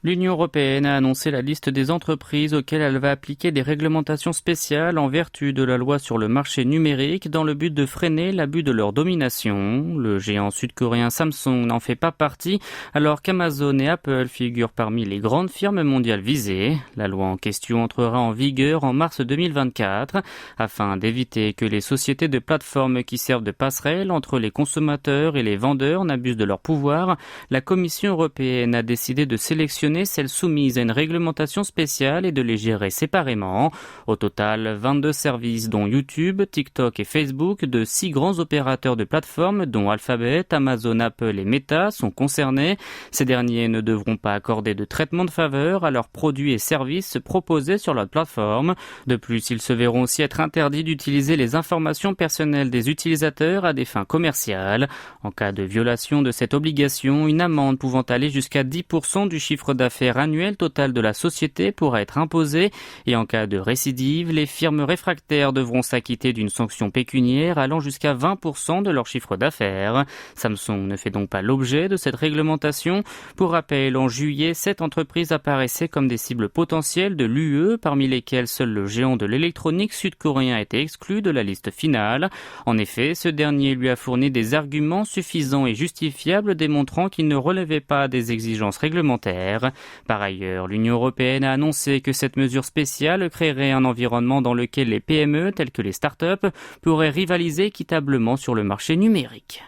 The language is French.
L'Union européenne a annoncé la liste des entreprises auxquelles elle va appliquer des réglementations spéciales en vertu de la loi sur le marché numérique dans le but de freiner l'abus de leur domination. Le géant sud-coréen Samsung n'en fait pas partie, alors qu'Amazon et Apple figurent parmi les grandes firmes mondiales visées. La loi en question entrera en vigueur en mars 2024, afin d'éviter que les sociétés de plateformes qui servent de passerelle entre les consommateurs et les vendeurs n'abusent de leur pouvoir. La Commission européenne a décidé de sélectionner celles soumises à une réglementation spéciale et de les gérer séparément. Au total, 22 services dont YouTube, TikTok et Facebook de 6 grands opérateurs de plateformes dont Alphabet, Amazon, Apple et Meta sont concernés. Ces derniers ne devront pas accorder de traitement de faveur à leurs produits et services proposés sur leur plateforme. De plus, ils se verront aussi être interdits d'utiliser les informations personnelles des utilisateurs à des fins commerciales. En cas de violation de cette obligation, une amende pouvant aller jusqu'à 10% du chiffre d'affaires annuel total de la société pourra être imposée et en cas de récidive, les firmes réfractaires devront s'acquitter d'une sanction pécuniaire allant jusqu'à 20% de leur chiffre d'affaires. Samsung ne fait donc pas l'objet de cette réglementation. Pour rappel, en juillet, 7 entreprises apparaissaient comme des cibles potentielles de l'UE, parmi lesquelles seul le géant de l'électronique sud-coréen a été exclu de la liste finale. En effet, ce dernier lui a fourni des arguments suffisants et justifiables démontrant qu'il ne relevait pas des exigences réglementaires. Par ailleurs, l'Union européenne a annoncé que cette mesure spéciale créerait un environnement dans lequel les PME, telles que les startups, pourraient rivaliser équitablement sur le marché numérique.